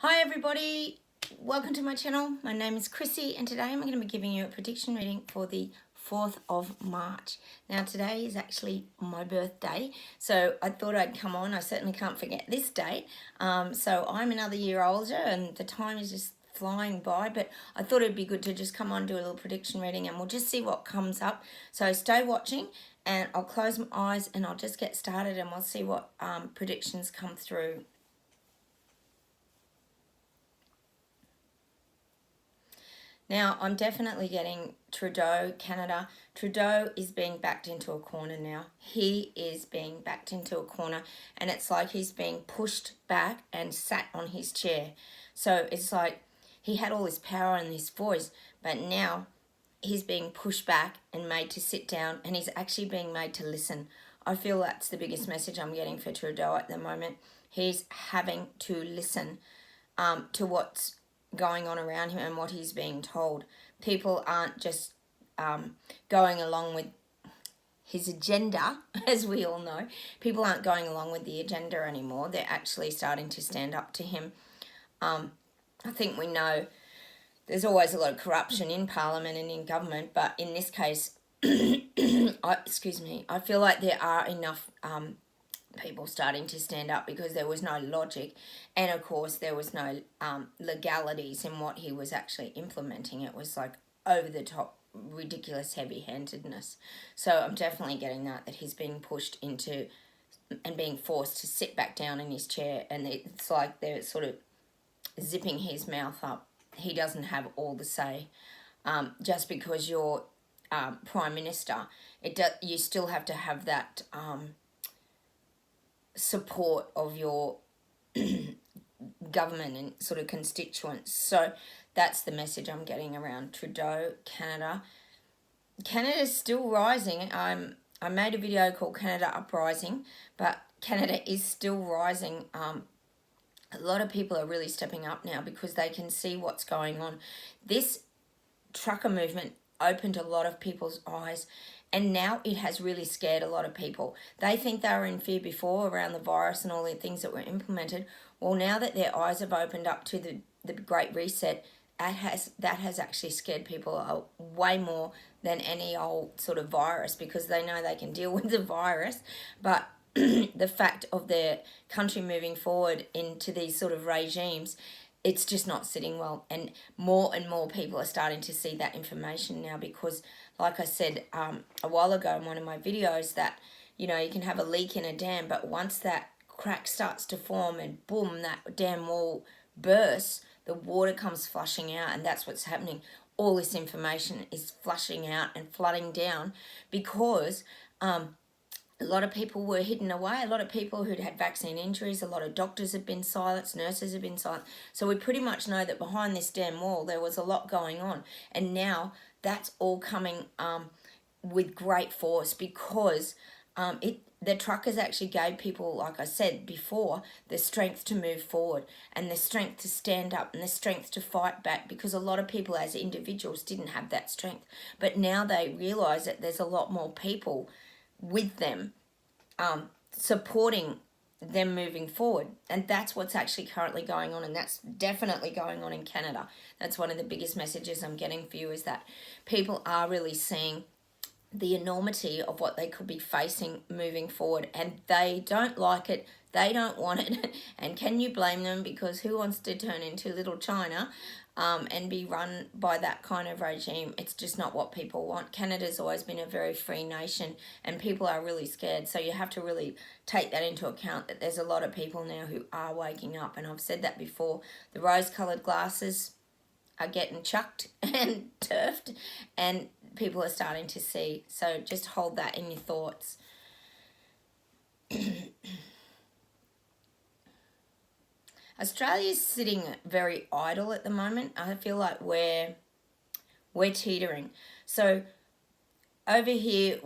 Hi everybody, welcome to my channel. My name is Chrissy and today I'm going to be giving you a prediction reading for the 4th of March. Now today is actually my birthday, so I thought I'd come on. I certainly can't forget this date. So I'm another year older and the time is just flying by, but I thought it'd be good to just come on, do a little prediction reading, and we'll just see what comes up. So stay watching and I'll close my eyes and I'll just get started and we'll see what predictions come through. Now, I'm definitely getting Trudeau, Canada. Trudeau is being backed into a corner now. He is being backed into a corner and it's like he's being pushed back and sat on his chair. So it's like he had all this power and this voice, but now he's being pushed back and made to sit down and he's actually being made to listen. I feel that's the biggest message I'm getting for Trudeau at the moment. He's having to listen to what's going on around him and what he's being told. People aren't just going along with his agenda, as we all know. People aren't going along with the agenda anymore. They're actually starting to stand up to him. I think we know there's always a lot of corruption in Parliament and in government, but in this case, I feel like there are enough people starting to stand up because there was no logic and of course there was no legalities in what he was actually implementing. It was like over the top ridiculous heavy-handedness. So I'm definitely getting that he's being pushed into and being forced to sit back down in his chair, and it's like they're sort of zipping his mouth up. He doesn't have all the say. Just because you're Prime Minister, you still have to have that support of your government and sort of constituents. So that's the message I'm getting around Trudeau, Canada. Canada's still rising. I made a video called Canada Uprising, but Canada is still rising. A lot of people are really stepping up now because they can see what's going on. This trucker movement opened a lot of people's eyes, and now it has really scared a lot of people. They think they were in fear before around the virus and all the things that were implemented. Well, now that their eyes have opened up to the Great Reset, that has actually scared people way more than any old sort of virus, because they know they can deal with the virus. But the fact of their country moving forward into these sort of regimes, it's just not sitting well, and more people are starting to see that information now, because like I said a while ago in one of my videos, that you can have a leak in a dam, but once that crack starts to form and boom, that dam wall bursts, the water comes flushing out, and that's what's happening. All this information is flushing out and flooding down because a lot of people were hidden away. A lot of people who'd had vaccine injuries, a lot of doctors have been silenced, nurses have been silenced. So we pretty much know that behind this damn wall there was a lot going on. And now that's all coming with great force, because the truckers actually gave people, like I said before, the strength to move forward and the strength to stand up and the strength to fight back, because a lot of people as individuals didn't have that strength. But now they realise that there's a lot more people with them supporting them moving forward, and that's what's actually currently going on, and that's definitely going on in Canada. That's one of the biggest messages I'm getting for you, is that people are really seeing the enormity of what they could be facing moving forward, and they don't like it, they don't want it. And can you blame them? Because who wants to turn into little China and be run by that kind of regime? It's just not what people want. Canada's always been a very free nation and people are really scared. So you have to really take that into account, that there's a lot of people now who are waking up. And I've said that before. The rose-coloured glasses are getting chucked and turfed, and people are starting to see. So just hold that in your thoughts. Australia's sitting very idle at the moment. I feel like we're teetering. So over here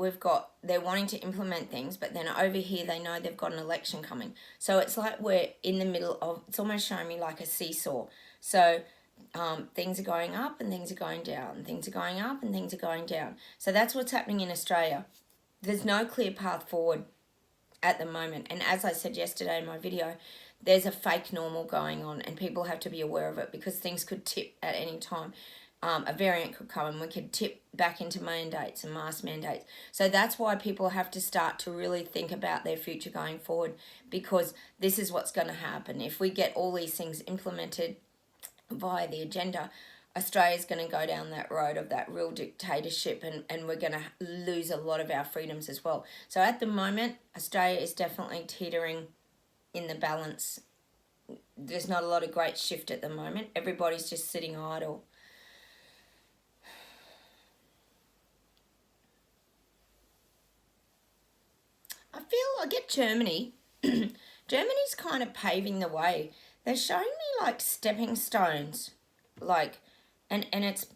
they're wanting to implement things, but then over here they know they've got an election coming. So it's like we're in the middle of, it's almost showing me like a seesaw. So things are going up and things are going down, things are going up and things are going down. So that's what's happening in Australia. There's no clear path forward at the moment. And as I said yesterday in my video, there's a fake normal going on, and people have to be aware of it because things could tip at any time. A variant could come and we could tip back into mandates and mask mandates. So that's why people have to start to really think about their future going forward, because this is what's going to happen. If we get all these things implemented via the agenda, Australia's going to go down that road of that real dictatorship, and we're going to lose a lot of our freedoms as well. So at the moment, Australia is definitely teetering in the balance. There's not a lot of great shift at the moment. Everybody's just sitting idle. I get Germany. Germany's kind of paving the way. They're showing me like stepping stones, like, and it's,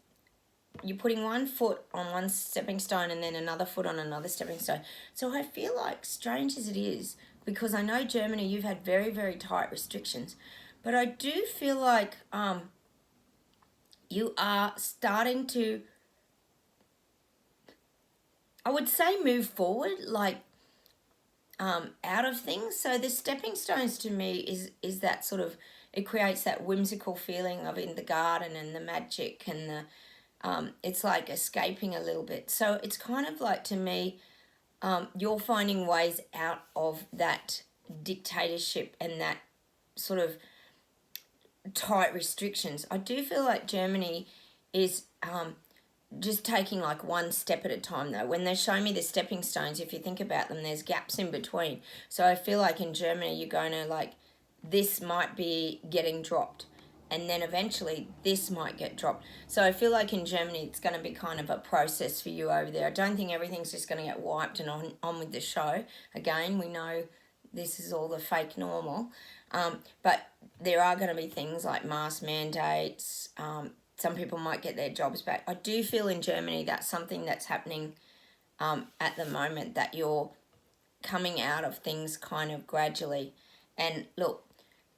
you're putting one foot on one stepping stone and then another foot on another stepping stone. So I feel like, strange as it is, because I know Germany, you've had very, very tight restrictions, but I do feel like you are starting to, I would say, move forward, like, out of things. So the stepping stones to me is that sort of, it creates that whimsical feeling of in the garden and the magic and the it's like escaping a little bit. So it's kind of like, to me, you're finding ways out of that dictatorship and that sort of tight restrictions. I do feel like Germany is just taking like one step at a time though. When they show me the stepping stones, if you think about them, there's gaps in between. So I feel like in Germany, you're going to like, this might be getting dropped, and then eventually this might get dropped. So I feel like in Germany, it's going to be kind of a process for you over there. I don't think everything's just going to get wiped and on with the show. Again, we know this is all the fake normal. But there are going to be things like mask mandates. Some people might get their jobs back. I do feel in Germany that's something that's happening at the moment, that you're coming out of things kind of gradually. And look,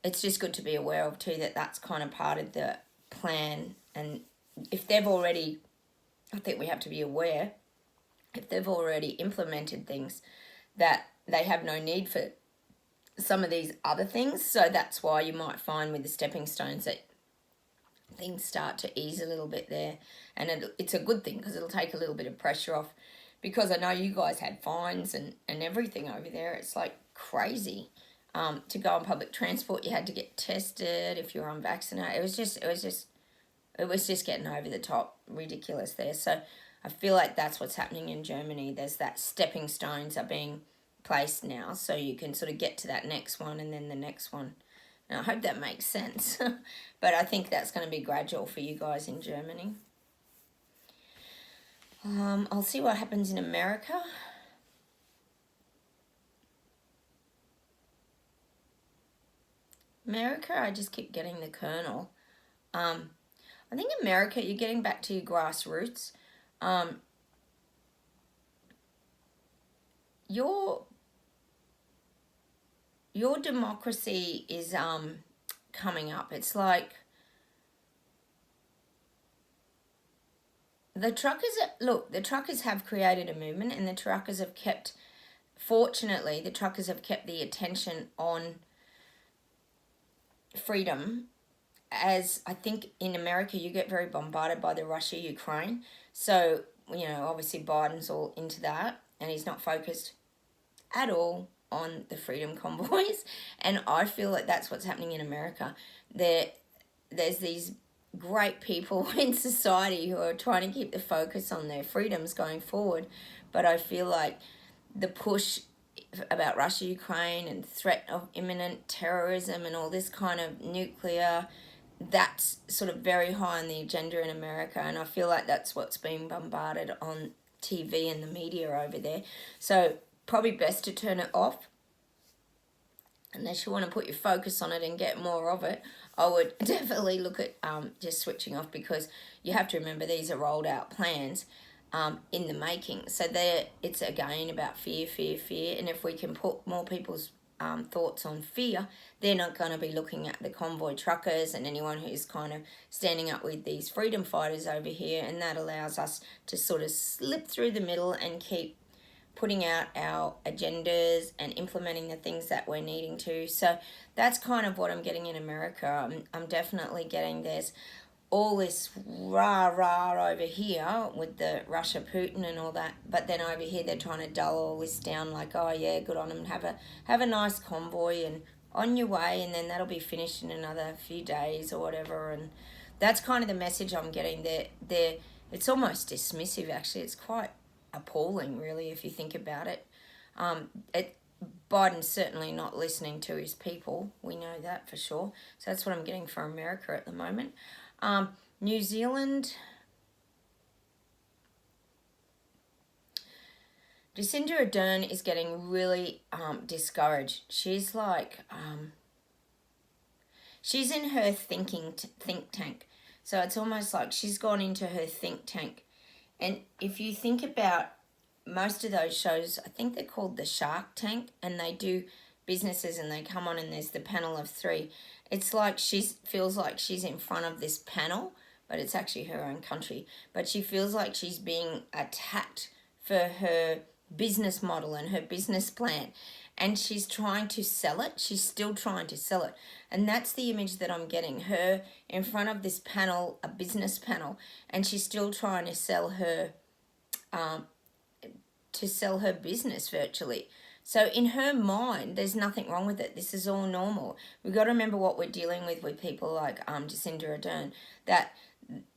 it's just good to be aware of too that that's kind of part of the plan. And if they've already, I think we have to be aware, if they've already implemented things, that they have no need for some of these other things. So that's why you might find with the stepping stones that things start to ease a little bit there, and it's a good thing because it'll take a little bit of pressure off, because I know you guys had fines and everything over there. It's like crazy. To go on public transport, you had to get tested if you were unvaccinated. It was just getting over the top ridiculous there. So I feel like that's what's happening in Germany. There's that stepping stones are being placed now, so you can sort of get to that next one and then the next one. And I hope that makes sense. But I think that's going to be gradual for you guys in Germany. I'll see what happens in America. America, I just keep getting the Colonel. I think America, you're getting back to your grassroots. Your democracy is coming up. It's like the truckers have created a movement, and the truckers have kept, fortunately, the truckers have kept the attention on freedom. As I think in America, you get very bombarded by the Russia-Ukraine. So, obviously Biden's all into that, and he's not focused at all on the freedom convoys. And I feel like that's what's happening in America. There's these great people in society who are trying to keep the focus on their freedoms going forward. But I feel like the push about Russia, Ukraine, and threat of imminent terrorism and all this kind of nuclear, that's sort of very high on the agenda in America. And I feel like that's what's being bombarded on TV and the media over there. So probably best to turn it off. Unless you want to put your focus on it and get more of it, I would definitely look at just switching off, because you have to remember these are rolled out plans in the making. So it's again about fear. And if we can put more people's thoughts on fear, they're not going to be looking at the convoy truckers and anyone who's kind of standing up with these freedom fighters over here. And that allows us to sort of slip through the middle and keep putting out our agendas and implementing the things that we're needing to. So that's kind of what I'm getting in America. I'm definitely getting all this rah over here with the Russia Putin and all that, but then over here they're trying to dull all this down, like, oh yeah, good on them, have a nice convoy and on your way, and then that'll be finished in another few days or whatever. And that's kind of the message I'm getting. They're it's almost dismissive, actually. It's quite appalling, really, if you think about it. Biden's certainly not listening to his people. We know that for sure. So that's what I'm getting for America at the moment. New Zealand, Jacinda Ardern is getting really discouraged. She's like, she's in her think tank. So it's almost like she's gone into her think tank. And if you think about most of those shows, I think they're called the Shark Tank, and they do businesses and they come on and there's the panel of three. It's like she feels like she's in front of this panel, but it's actually her own country. But she feels like she's being attacked for her business model and her business plan. And she's trying to sell it. She's still trying to sell it. And that's the image that I'm getting. Her in front of this panel, a business panel, and she's still trying to sell her business virtually. So in her mind, there's nothing wrong with it. This is all normal. We've got to remember what we're dealing with people like Jacinda Ardern, that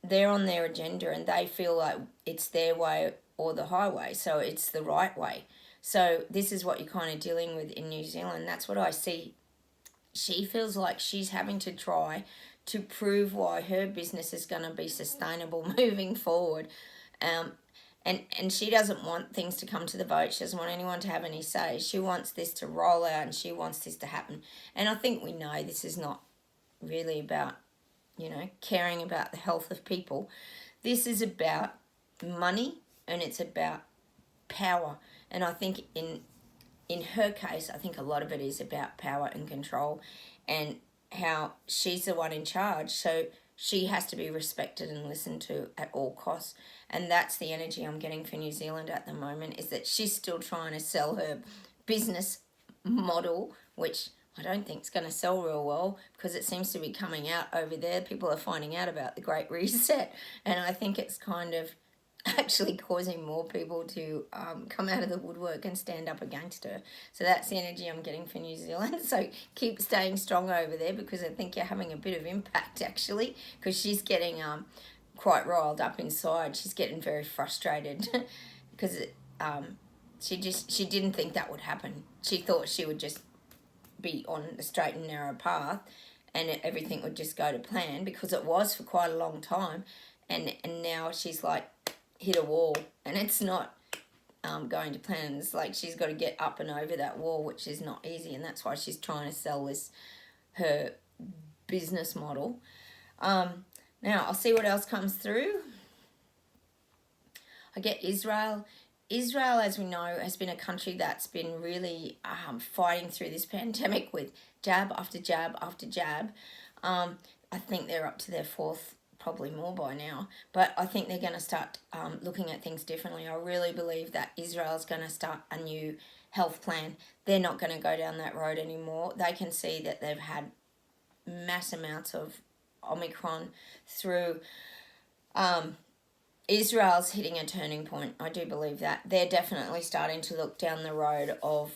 they're on their agenda and they feel like it's their way or the highway. So it's the right way. So this is what you're kind of dealing with in New Zealand. That's what I see. She feels like she's having to try to prove why her business is going to be sustainable moving forward. And she doesn't want things to come to the vote. She doesn't want anyone to have any say. She wants this to roll out and she wants this to happen. And I think we know this is not really about, caring about the health of people. This is about money and it's about power. And I think in her case, I think a lot of it is about power and control and how she's the one in charge. So she has to be respected and listened to at all costs. And that's the energy I'm getting for New Zealand at the moment, is that she's still trying to sell her business model, which I don't think is going to sell real well because it seems to be coming out over there. People are finding out about the Great Reset. And I think it's kind of actually causing more people to come out of the woodwork and stand up against her. So that's the energy I'm getting for New Zealand. So keep staying strong over there, because I think you're having a bit of impact actually, because she's getting quite riled up inside. She's getting very frustrated because she didn't think that would happen. She thought she would just be on the straight and narrow path and everything would just go to plan, because it was for quite a long time. And now she's like hit a wall and it's not going to plan. It's like she's got to get up and over that wall, which is not easy, and that's why she's trying to sell her business model. Now I'll see what else comes through. I get Israel. Israel, as we know, has been a country that's been really fighting through this pandemic with jab after jab after jab. I think they're up to their fourth, probably more by now, but I think they're going to start looking at things differently. I really believe that Israel's going to start a new health plan. They're not going to go down that road anymore. They can see that they've had mass amounts of Omicron through. Israel's hitting a turning point. I do believe that. They're definitely starting to look down the road of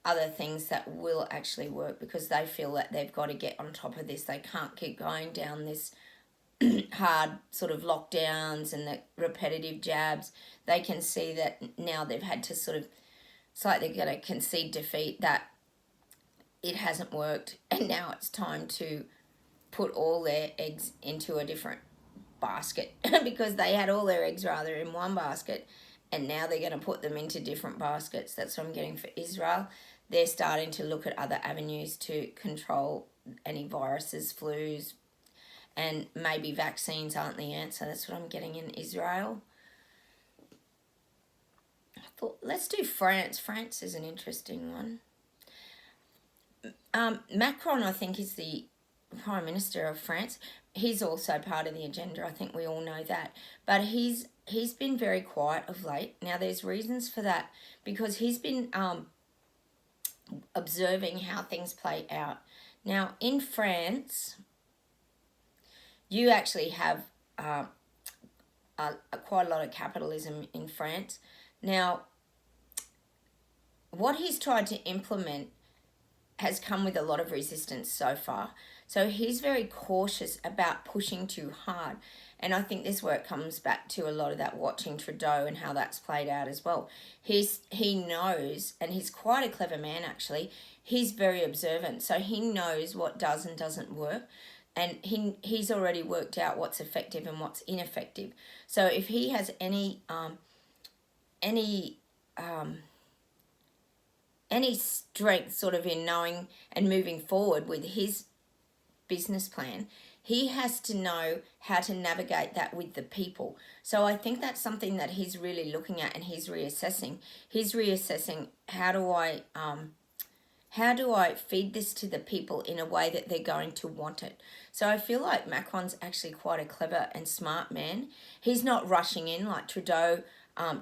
other things that will actually work, because they feel that they've got to get on top of this. They can't keep going down this hard sort of lockdowns and the repetitive jabs. They can see that now they've had to sort of, it's like they're going to concede defeat, that it hasn't worked, and now it's time to put all their eggs into a different basket because they had all their eggs rather in one basket, and now they're going to put them into different baskets. That's what I'm getting for Israel. They're starting to look at other avenues to control any viruses, flus, and maybe vaccines aren't the answer. That's what I'm getting in Israel. I thought, let's do France. France is an interesting one. Macron, I think, is the Prime Minister of France. He's also part of the agenda. I think we all know that. But he's been very quiet of late. Now, there's reasons for that because he's been observing how things play out. Now, in France, you actually have quite a lot of capitalism in France. Now, what he's tried to implement has come with a lot of resistance so far. So he's very cautious about pushing too hard. And I think this work comes back to a lot of that watching Trudeau and how that's played out as well. He knows, and he's quite a clever man actually, he's very observant. So he knows what does and doesn't work. And he's already worked out what's effective and what's ineffective. So if he has any strength sort of in knowing and moving forward with his business plan, he has to know how to navigate that with the people. So I think that's something that he's really looking at and he's reassessing. He's reassessing how do I feed this to the people in a way that they're going to want it? So I feel like Macron's actually quite a clever and smart man. He's not rushing in like Trudeau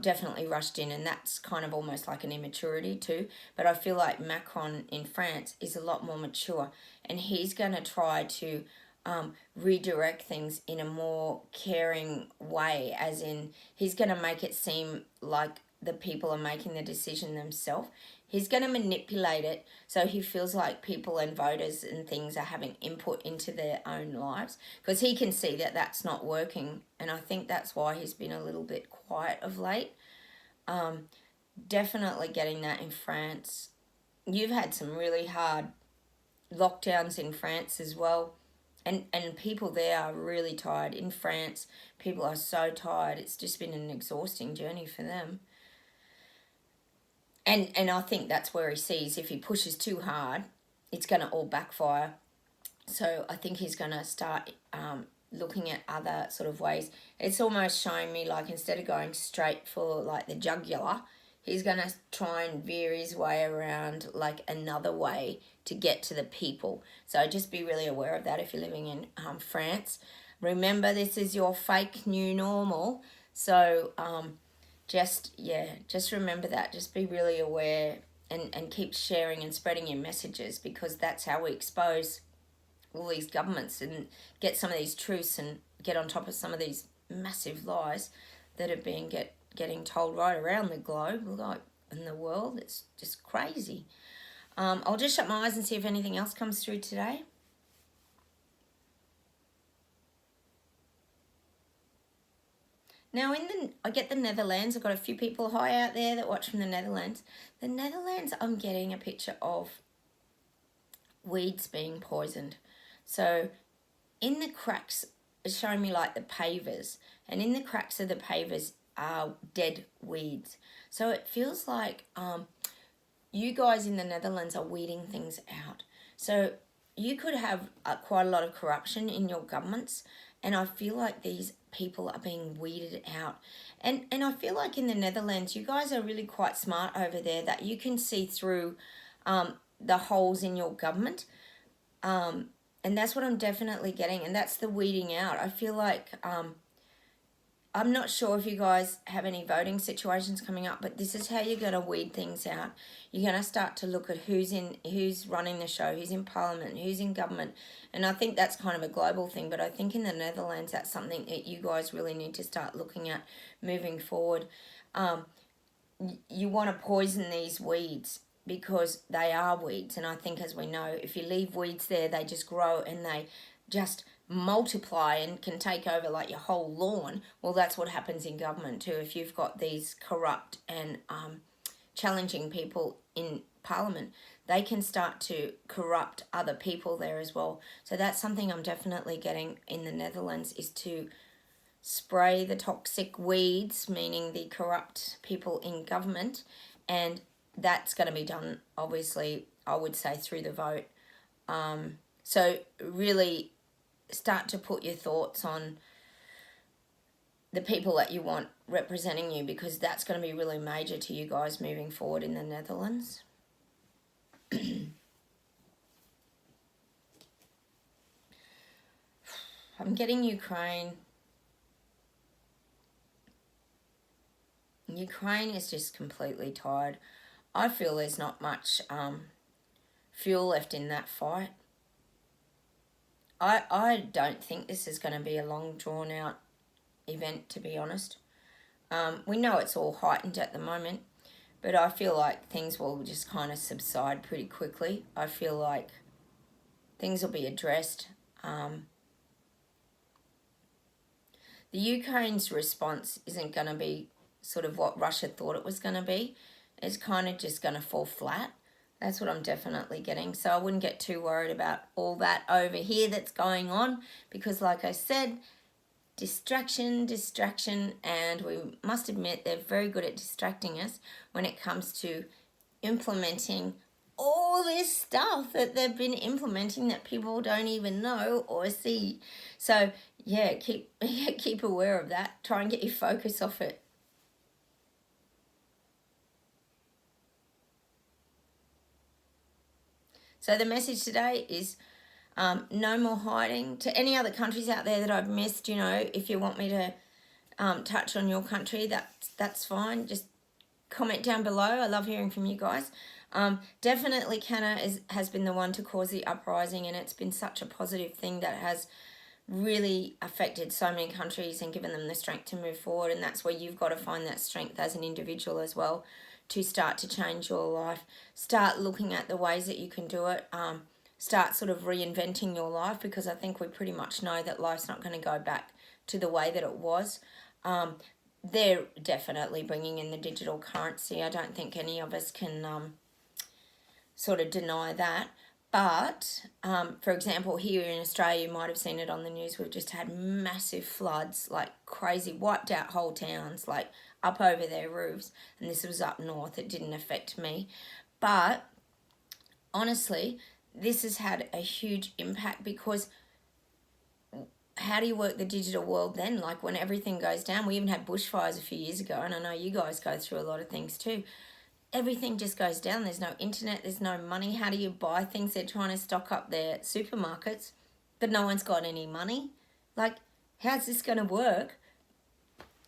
definitely rushed in, and that's kind of almost like an immaturity too. But I feel like Macron in France is a lot more mature, and he's going to try to redirect things in a more caring way, as in he's going to make it seem like the people are making the decision themselves. He's going to manipulate it so he feels like people and voters and things are having input into their own lives, because he can see that that's not working, and I think that's why he's been a little bit quiet of late. Definitely getting that in France. You've had some really hard lockdowns in France as well, and people there are really tired. In France, people are so tired. It's just been an exhausting journey for them. And I think that's where he sees if he pushes too hard, it's going to all backfire. So I think he's going to start looking at other sort of ways. It's almost showing me like instead of going straight for like the jugular, he's going to try and veer his way around like another way to get to the people. So just be really aware of that if you're living in France. Remember, this is your fake new normal. So just remember that. Just be really aware and keep sharing and spreading your messages, because that's how we expose all these governments and get some of these truths and get on top of some of these massive lies that are being getting told right around the globe, like in the world. It's just crazy. I'll just shut my eyes and see if anything else comes through today. Now, I get the Netherlands. I've got a few people high out there that watch from the Netherlands. The Netherlands, I'm getting a picture of weeds being poisoned. So in the cracks, it's showing me like the pavers. And in the cracks of the pavers are dead weeds. So it feels like you guys in the Netherlands are weeding things out. So you could have quite a lot of corruption in your governments. And I feel like these people are being weeded out. And I feel like in the Netherlands, you guys are really quite smart over there, that you can see through the holes in your government. And that's what I'm definitely getting. And that's the weeding out. I feel like I'm not sure if you guys have any voting situations coming up, but this is how you're going to weed things out. You're going to start to look at who's running the show, who's in parliament, who's in government. And I think that's kind of a global thing, but I think in the Netherlands, that's something that you guys really need to start looking at moving forward. You want to poison these weeds because they are weeds. And I think, as we know, if you leave weeds there, they just grow and they just multiply and can take over like your whole lawn. Well, that's what happens in government too. If you've got these corrupt and challenging people in parliament, they can start to corrupt other people there as well. So that's something I'm definitely getting in the Netherlands, is to spray the toxic weeds, meaning the corrupt people in government, and that's going to be done, obviously, I would say, through the vote. So really start to put your thoughts on the people that you want representing you, because that's going to be really major to you guys moving forward in the Netherlands. I'm getting Ukraine. Ukraine is just completely tired. I feel there's not much fuel left in that fight. I don't think this is going to be a long drawn out event, to be honest. We know it's all heightened at the moment, but I feel like things will just kind of subside pretty quickly. I feel like things will be addressed. The Ukraine's response isn't going to be sort of what Russia thought it was going to be. It's kind of just going to fall flat. That's what I'm definitely getting. So I wouldn't get too worried about all that over here that's going on, because like I said, distraction, and we must admit they're very good at distracting us when it comes to implementing all this stuff that they've been implementing that people don't even know or see. So yeah, keep aware of that. Try and get your focus off it. So the message today is no more hiding. To any other countries out there that I've missed, you know, if you want me to touch on your country, that's fine. Just comment down below. I love hearing from you guys. Definitely Canada has been the one to cause the uprising, and it's been such a positive thing that has really affected so many countries and given them the strength to move forward. And that's where you've got to find that strength as an individual as well, to start to change your life. Start looking at the ways that you can do it. Start sort of reinventing your life, because I think we pretty much know that life's not going to go back to the way that it was. They're definitely bringing in the digital currency. I don't think any of us can sort of deny that. But, for example, here in Australia, you might have seen it on the news, we've just had massive floods, like crazy, wiped out whole towns, like up over their roofs. And this was up north. It didn't affect me. But, honestly, this has had a huge impact, because how do you work the digital world then? Like when everything goes down, we even had bushfires a few years ago, and I know you guys go through a lot of things too. Everything just goes down. There's no internet, there's no money. How do you buy things? They're trying to stock up their supermarkets, but no one's got any money. Like, how's this going to work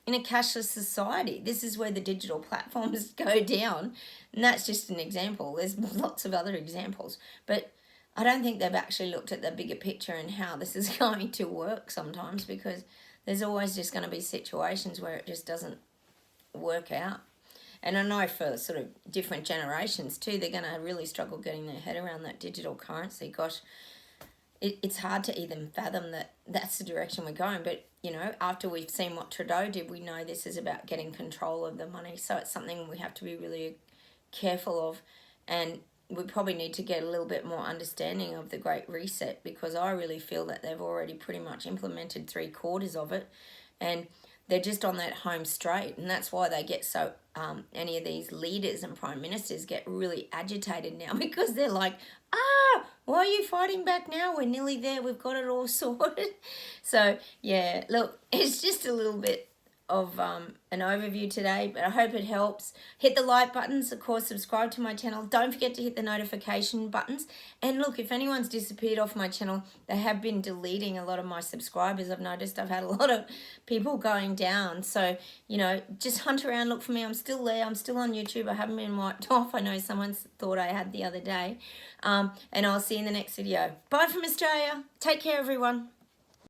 in a cashless society? This is where the digital platforms go down, and that's just an example. There's lots of other examples, but I don't think they've actually looked at the bigger picture and how this is going to work sometimes, because there's always just going to be situations where it just doesn't work out. And I know for sort of different generations too, they're going to really struggle getting their head around that digital currency. Gosh, it's hard to even fathom that that's the direction we're going. But, you know, after we've seen what Trudeau did, we know this is about getting control of the money. So it's something we have to be really careful of. And we probably need to get a little bit more understanding of the Great Reset, because I really feel that they've already pretty much implemented 3/4 of it. And they're just on that home straight, and that's why they get so, any of these leaders and prime ministers get really agitated now, because they're like, why are you fighting back now? We're nearly there. We've got it all sorted. So, yeah, look, it's just a little bit of an overview today, but I hope it helps. Hit the like buttons, of course, subscribe to my channel. Don't forget to hit the notification buttons. And look, if anyone's disappeared off my channel, they have been deleting a lot of my subscribers. I've noticed I've had a lot of people going down. So, you know, just hunt around, look for me. I'm still there. I'm still on YouTube. I haven't been wiped off. I know someone thought I had the other day. And I'll see you in the next video. Bye from Australia. Take care, everyone.